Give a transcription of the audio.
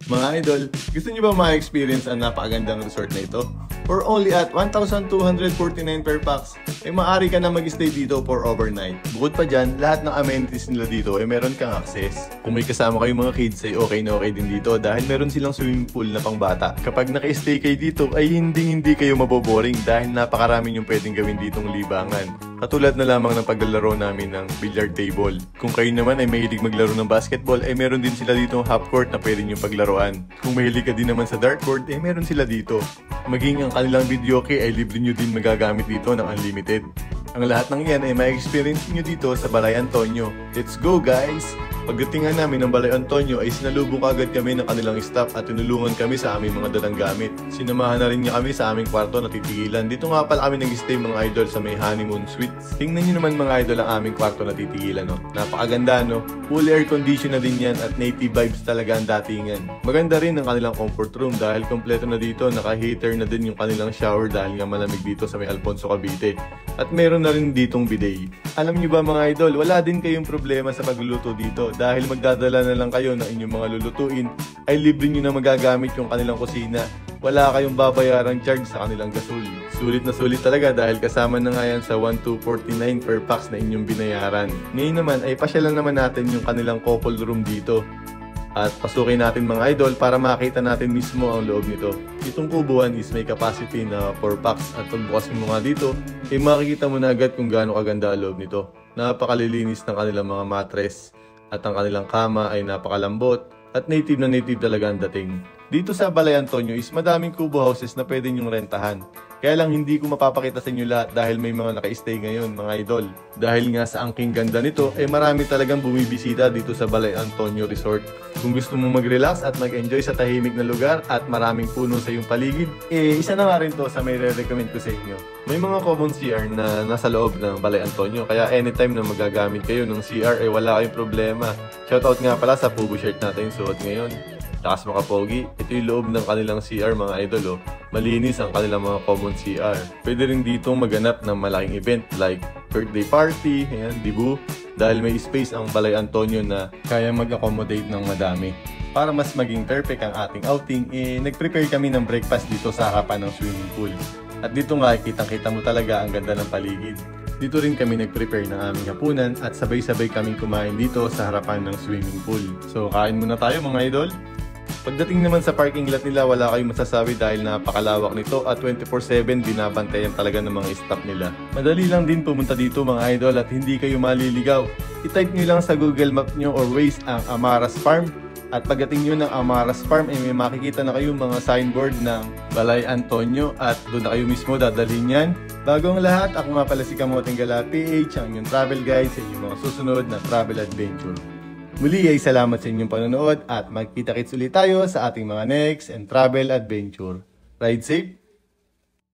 Mga idol, gusto niyo ba ma-experience ang napakagandang resort na ito? For only at 1,249 per pax, ay maaari ka na mag-stay dito for overnight. Bukod pa dyan, lahat ng amenities nila dito ay meron kang access. Kung may kasama kayong mga kids ay okay na okay din dito dahil meron silang swimming pool na pangbata. Kapag naka-stay kayo dito ay hindi kayo maboboring dahil napakarami yung pwedeng gawin ditong libangan. Katulad na lamang ng paglalaro namin ng billiard table. Kung kayo naman ay mahilig maglaro ng basketball ay meron din sila ditong half court na pwede nyo paglaruan. Kung mahilig ka din naman sa dartboard ay meron sila dito. Maging ang kanilang videoke ay libre nyo din magagamit dito ng unlimited. Ang lahat ng yan ay ma-experience nyo dito sa Balay Antonio. Let's go guys! Pagdating nga namin ng Balay Antonio ay sinalubong agad kami ng kanilang staff at tinulungan kami sa aming mga dalang gamit. Sinamahan na rin niya kami sa aming kwarto na titigilan. Dito nga pala kami nag-stay mga idol sa may honeymoon suites. Tingnan nyo naman mga idol ang aming kwarto na titigilan. No? Napakaganda no? Full air condition na din yan at native vibes talaga ang datingan. Maganda rin ang kanilang comfort room dahil kompleto na dito. Naka-heater na din yung kanilang shower dahil nga malamig dito sa may Alfonso Cavite. At meron na rin ditong bidet. Alam nyo ba mga idol, wala din kayong problema sa pagluluto dito dahil magdadala na lang kayo ng inyong mga lulutuin ay libre nyo na magagamit yung kanilang kusina. Wala kayong babayarang charge sa kanilang gasol. Sulit na sulit talaga dahil kasama na nga yan sa 1,249 per pax na inyong binayaran. Ngayon naman ay pasyalan naman natin yung kanilang couple room dito. At pasukin natin mga idol para makita natin mismo ang loob nito. Itong kubuhan is may capacity na 4 packs at pagbukas mo nga dito, ay makikita mo na agad kung gaano kaganda ang loob nito. Napakalilinis ng kanilang mga mattress at ang kanilang kama ay napakalambot at native na native talaga ang dating. Dito sa Balay Antonio is madaming kubo houses na pwede nyong rentahan. Kaya lang hindi ko mapapakita sa inyo lahat dahil may mga naka-stay ngayon mga idol. Dahil nga sa angking ganda nito, marami talagang bumibisita dito sa Balay Antonio Resort. Kung gusto mong mag-relax at mag-enjoy sa tahimik na lugar at maraming puno sa iyong paligid, isa na nga rin to sa may re-recommend ko sa inyo. May mga common CR na nasa loob ng Balay Antonio, kaya anytime na magagamit kayo ng CR ay wala kayong problema. Shoutout nga pala sa Pubo shirt natin suot ngayon. Takas mga pogi, ito yung loob ng kanilang CR mga idol oh. Malinis ang kanilang mga common CR. Pwede rin dito maganap ng malaking event like birthday party, ayan, dibu. Dahil may space ang Balay Antonio na kaya mag-accommodate ng madami. Para mas maging perfect ang ating outing, nag-prepare kami ng breakfast dito sa harapan ng swimming pool. At dito nga, kitang-kita mo talaga ang ganda ng paligid. Dito rin kami nag-prepare ng aming hapunan at sabay-sabay kaming kumain dito sa harapan ng swimming pool. So, kain muna tayo mga idol. Pagdating naman sa parking lot nila, wala kayong masasabi dahil napakalawak nito at 24/7 binabantayan talaga ng mga staff nila. Madali lang din pumunta dito mga idol at hindi kayo maliligaw. I-type nyo lang sa Google Map nyo or Waze ang Amaras Farm. At pagdating nyo ng Amaras Farm, may makikita na kayong mga signboard ng Balay Antonio at doon na kayo mismo dadalhin yan. Bago ang lahat, ako nga pala si Kamoting Gala PH, ang inyong travel guide sa inyong mga susunod na travel adventure. Muli ay salamat sa inyong panonood at magkita-kits ulit tayo sa ating mga next and travel adventure. Ride safe!